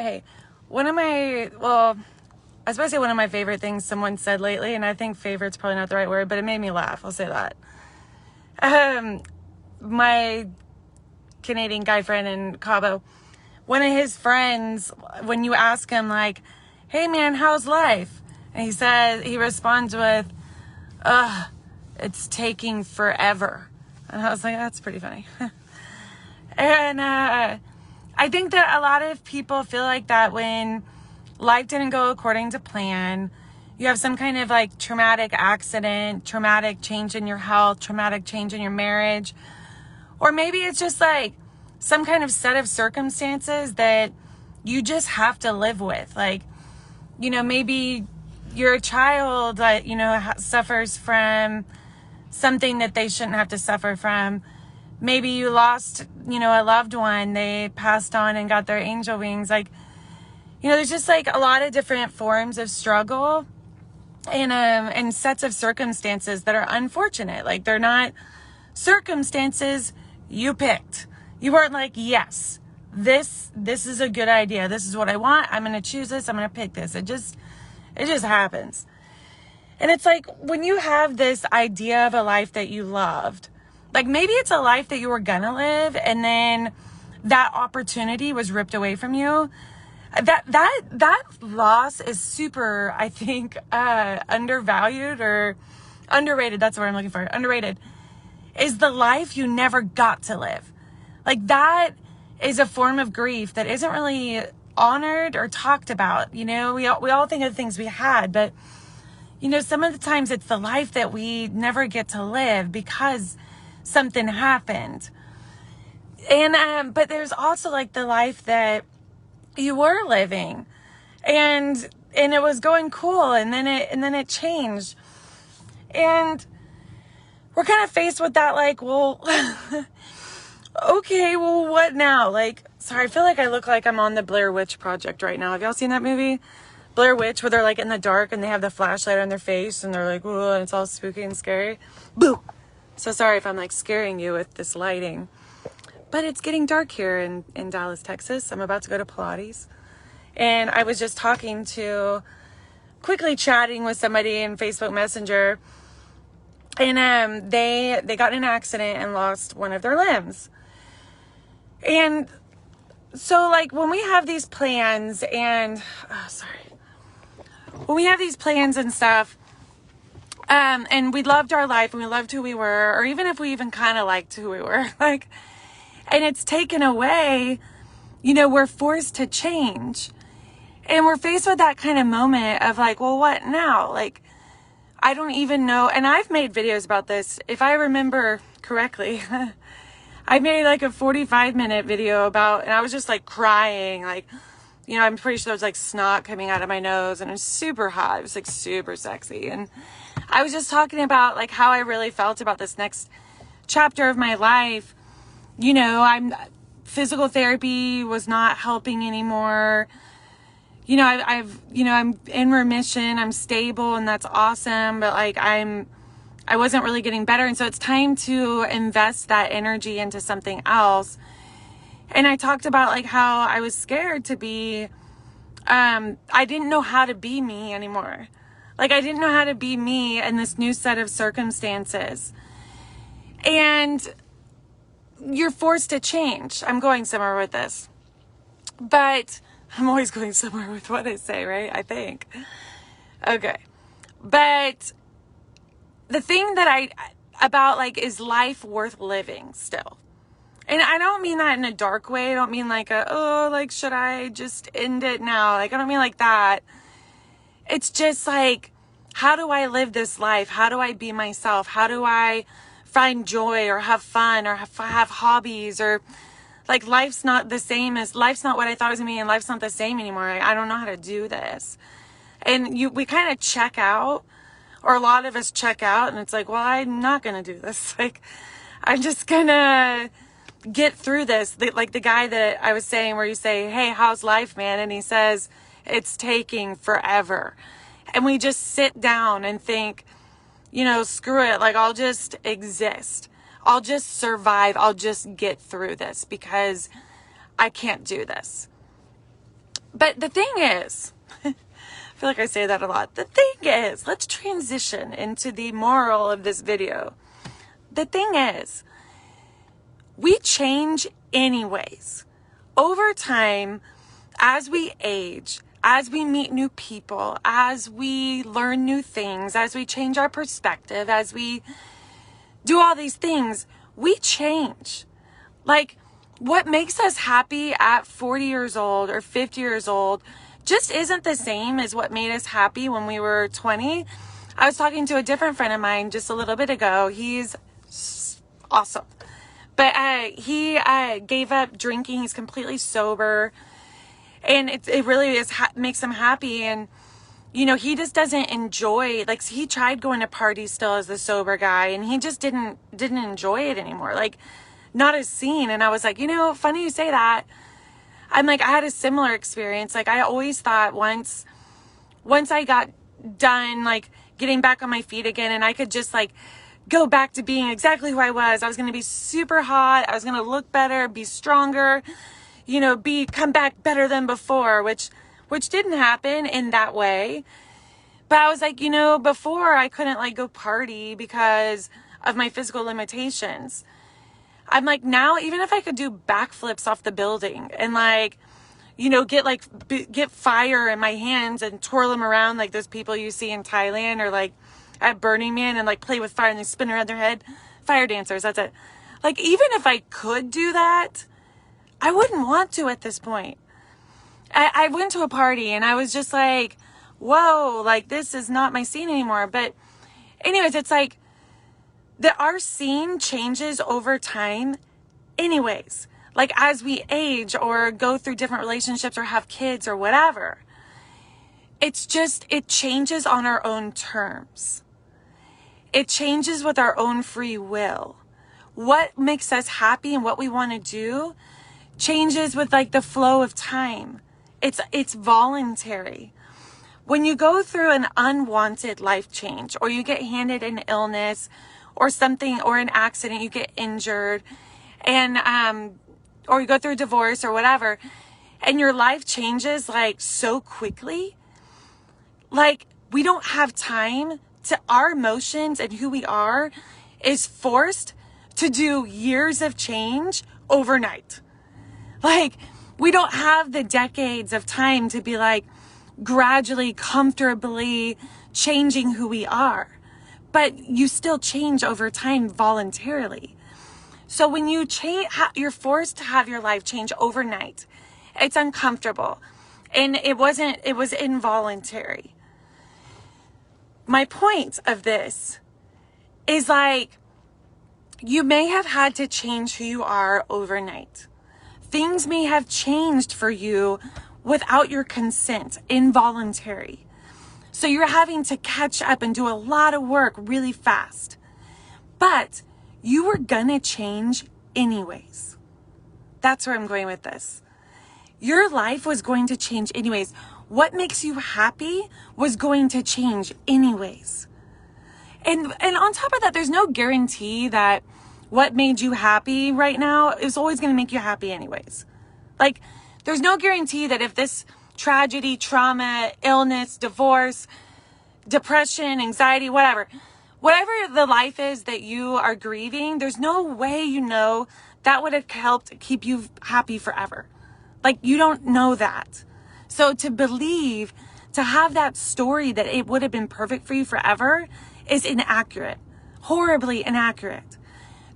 Hey, one of my, well, I was supposed to say one of my favorite things someone said lately, and I think favorite's probably not the right word, but it made me laugh. I'll say that. My Canadian guy friend in Cabo, one of his friends, when you ask him like, hey man, how's life? And he responds with, it's taking forever. And I was like, that's pretty funny. And I think that a lot of people feel like that when life didn't go according to plan. You have some kind of like traumatic accident, traumatic change in your health, traumatic change in your marriage. Or maybe it's just like some kind of set of circumstances that you just have to live with. Like, maybe you're a child that, suffers from something that they shouldn't have to suffer from. Maybe you lost, a loved one. They passed on and got their angel wings. Like, there's just like a lot of different forms of struggle and sets of circumstances that are unfortunate. Like, they're not circumstances you picked. You weren't like, yes, this is a good idea. This is what I want. I'm going to choose this. I'm going to pick this. It just happens. And it's like when you have this idea of a life that you loved, like maybe it's a life that you were gonna live and then that opportunity was ripped away from you. That loss is super, I think, undervalued or underrated. That's what I'm looking for. Underrated is the life you never got to live. Like that is a form of grief that isn't really honored or talked about. We all think of the things we had, but some of the times it's the life that we never get to live because something happened. And, but there's also like the life that you were living and it was going cool. And then it changed. And we're kind of faced with that, like, well, okay, well, what now? Like, sorry, I feel like I look like I'm on the Blair Witch Project right now. Have y'all seen that movie? Blair Witch, where they're like in the dark and they have the flashlight on their face and they're like, whoa, and it's all spooky and scary. Boo! So sorry if I'm like scaring you with this lighting. But it's getting dark here in Dallas, Texas. I'm about to go to Pilates. And I was just quickly chatting with somebody in Facebook Messenger. And they got in an accident and lost one of their limbs. And so like when we have these plans and, when we have these plans and stuff, and we loved our life and we loved who we were, or even if we even kind of liked who we were, like, and it's taken away, we're forced to change. And we're faced with that kind of moment of like, well, what now? Like, I don't even know. And I've made videos about this. If I remember correctly, I made like a 45-minute video about, and I was just like crying, like, I'm pretty sure there was like snot coming out of my nose and it was super hot. It was like super sexy. And I was just talking about like how I really felt about this next chapter of my life. Physical therapy was not helping anymore. I'm in remission, I'm stable, and that's awesome. But like, I wasn't really getting better. And so it's time to invest that energy into something else. And I talked about like how I was scared to be, I didn't know how to be me anymore. Like I didn't know how to be me in this new set of circumstances. And you're forced to change. I'm going somewhere with this. But I'm always going somewhere with what I say, right? I think. Okay. But the thing that about like, is life worth living still? And I don't mean that in a dark way. I don't mean like should I just end it now? Like, I don't mean like that. It's just like, how do I live this life? How do I be myself? How do I find joy or have fun or have hobbies or like life's not what I thought it was gonna be, and life's not the same anymore. Like, I don't know how to do this. And we kind of check out, or a lot of us check out, and it's like, well, I'm not gonna do this. Like, I'm just gonna get through this. Like the guy that I was saying, where you say, hey, how's life, man? And he says, it's taking forever. And we just sit down and think, screw it. Like, I'll just exist. I'll just survive. I'll just get through this because I can't do this. But the thing is, I feel like I say that a lot. The thing is, let's transition into the moral of this video. The thing is, we change anyways. Over time, as we age, as we meet new people, as we learn new things, as we change our perspective, as we do all these things, we change. Like, what makes us happy at 40 years old or 50 years old just isn't the same as what made us happy when we were 20. I was talking to a different friend of mine just a little bit ago. He's awesome. But he gave up drinking. He's completely sober. And it really is makes him happy. And, you know, he just doesn't enjoy, like, he tried going to parties still as the sober guy, and he just didn't enjoy it anymore. Like, not as seen. And I was like, you know, funny you say that. I'm like, I had a similar experience. Like, I always thought once I got done, like, getting back on my feet again, and I could just, like, go back to being exactly who I was going to be super hot. I was going to look better, be stronger, you know, come back better than before, which didn't happen in that way. But I was like, you know, before I couldn't, like, go party because of my physical limitations. I'm like, now, even if I could do backflips off the building and, like, you know, get fire in my hands and twirl them around like those people you see in Thailand or, like, at Burning Man, and, like, play with fire and they spin around their head. Fire dancers, that's it. Like, even if I could do that, I wouldn't want to at this point. I went to a party and I was just like, whoa, like, this is not my scene anymore. But anyways, it's like, our scene changes over time anyways. Like, as we age or go through different relationships or have kids or whatever, it's just, it changes on our own terms. It changes with our own free will. What makes us happy and what we want to do changes with, like, the flow of time. It's voluntary. When you go through an unwanted life change, or you get handed an illness or something, or an accident, you get injured, and or you go through a divorce or whatever, and your life changes, like, so quickly, like, we don't have time to, our emotions and who we are is forced to do years of change overnight. Like, we don't have the decades of time to be, like, gradually, comfortably changing who we are. But you still change over time voluntarily. So when you change, you're forced to have your life change overnight. It's uncomfortable. And it was involuntary. My point of this is, like, you may have had to change who you are overnight. Things may have changed for you without your consent, involuntary. So you're having to catch up and do a lot of work really fast. But you were gonna change anyways. That's where I'm going with this. Your life was going to change anyways. What makes you happy was going to change anyways. And on top of that, there's no guarantee that what made you happy right now is always going to make you happy anyways. Like, there's no guarantee that if this tragedy, trauma, illness, divorce, depression, anxiety, whatever the life is that you are grieving, there's no way you know that would have helped keep you happy forever. Like, you don't know that. So to believe, to have that story that it would have been perfect for you forever is inaccurate, horribly inaccurate.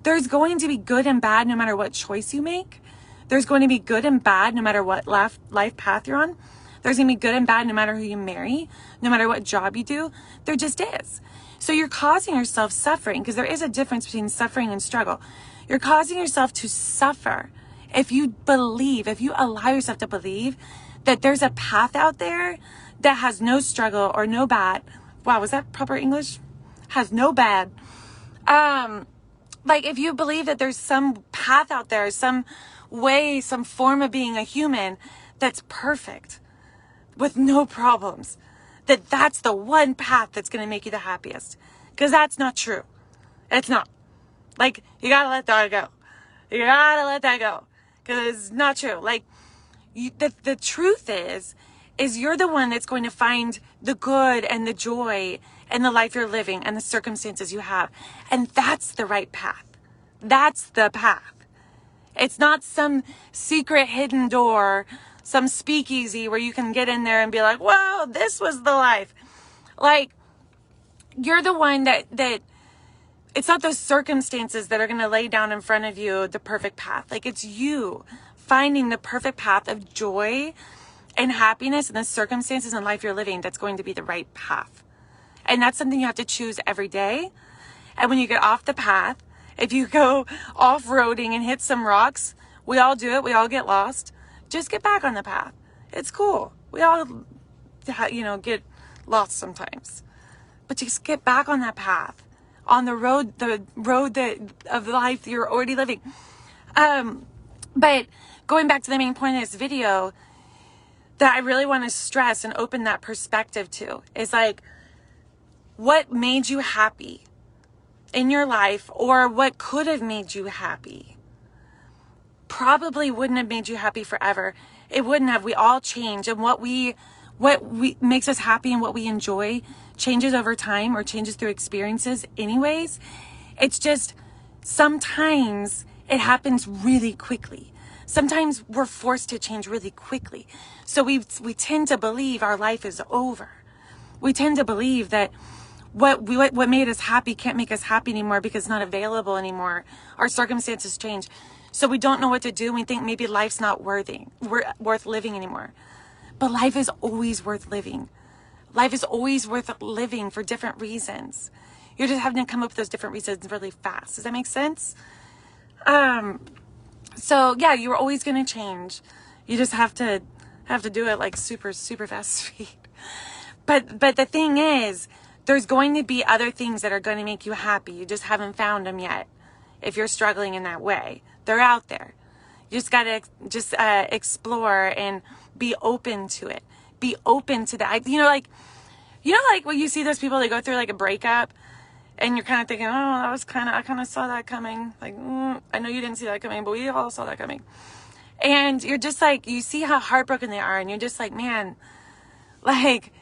There's going to be good and bad no matter what choice you make. There's going to be good and bad no matter what life path you're on. There's going to be good and bad no matter who you marry, no matter what job you do. There just is. So you're causing yourself suffering, because there is a difference between suffering and struggle. You're causing yourself to suffer if you allow yourself to believe that there's a path out there that has no struggle or no bad. Wow, was that proper English? Has no bad. Like, if you believe that there's some path out there, some way, some form of being a human that's perfect with no problems, that's the one path that's going to make you the happiest. Because that's not true. It's not. Like, you got to let that go. You got to let that go. Because it's not true. Like, The truth is you're the one that's going to find the good and the joy and the life you're living and the circumstances you have. And that's the right path. That's the path. It's not some secret hidden door, some speakeasy where you can get in there and be like, whoa, this was the life. Like, you're the one that it's not those circumstances that are going to lay down in front of you the perfect path. Like, it's you finding the perfect path of joy and happiness in the circumstances and life you're living that's going to be the right path. And that's something you have to choose every day. And when you get off the path, if you go off-roading and hit some rocks, we all do it. We all get lost. Just get back on the path. It's cool. We all, get lost sometimes. But just get back on that path, on the road of life you're already living. But going back to the main point of this video that I really want to stress and open that perspective to is like, what made you happy in your life, or what could have made you happy probably wouldn't have made you happy forever. It wouldn't have. We all change, and what makes us happy and what we enjoy changes over time or changes through experiences anyways. It's just sometimes it happens really quickly. Sometimes we're forced to change really quickly. So we tend to believe our life is over. We tend to believe that what made us happy can't make us happy anymore because it's not available anymore. Our circumstances change. So we don't know what to do. We think maybe life's not worth living anymore. But life is always worth living. Life is always worth living for different reasons. You're just having to come up with those different reasons really fast. Does that make sense? So yeah, you're always going to change. You just have to do it like super, super fast speed. But the thing is, there's going to be other things that are going to make you happy. You just haven't found them yet. If you're struggling in that way, they're out there. You just got to explore and be open to it. Be open to that. Like when you see those people that go through like a breakup and you're kind of thinking, oh, I kind of saw that coming. Like, I know you didn't see that coming, but we all saw that coming. And you're just like, you see how heartbroken they are. And you're just like, man, like,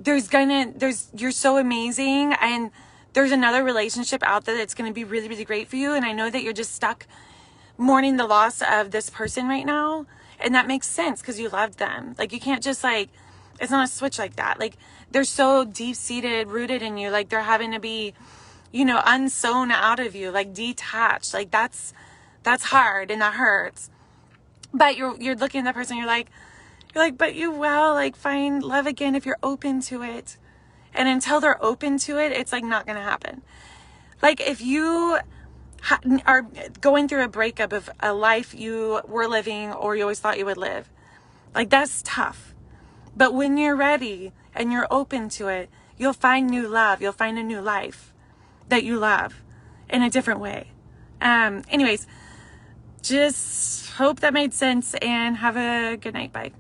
you're so amazing, and there's another relationship out there that's going to be really, really great for you. And I know that you're just stuck mourning the loss of this person right now. And that makes sense because you love them. Like, you can't just it's not a switch like that. Like, they're so deep-seated, rooted in you. Like, they're having to be, unsewn out of you, like detached. Like, that's hard and that hurts. But you're looking at that person, you're like, but you will find love again if you're open to it. And until they're open to it, it's not going to happen. Like, if you are going through a breakup of a life you were living or you always thought you would live, that's tough. But when you're ready and you're open to it, you'll find new love. You'll find a new life that you love in a different way. Anyways, just hope that made sense, and have a good night. Bye.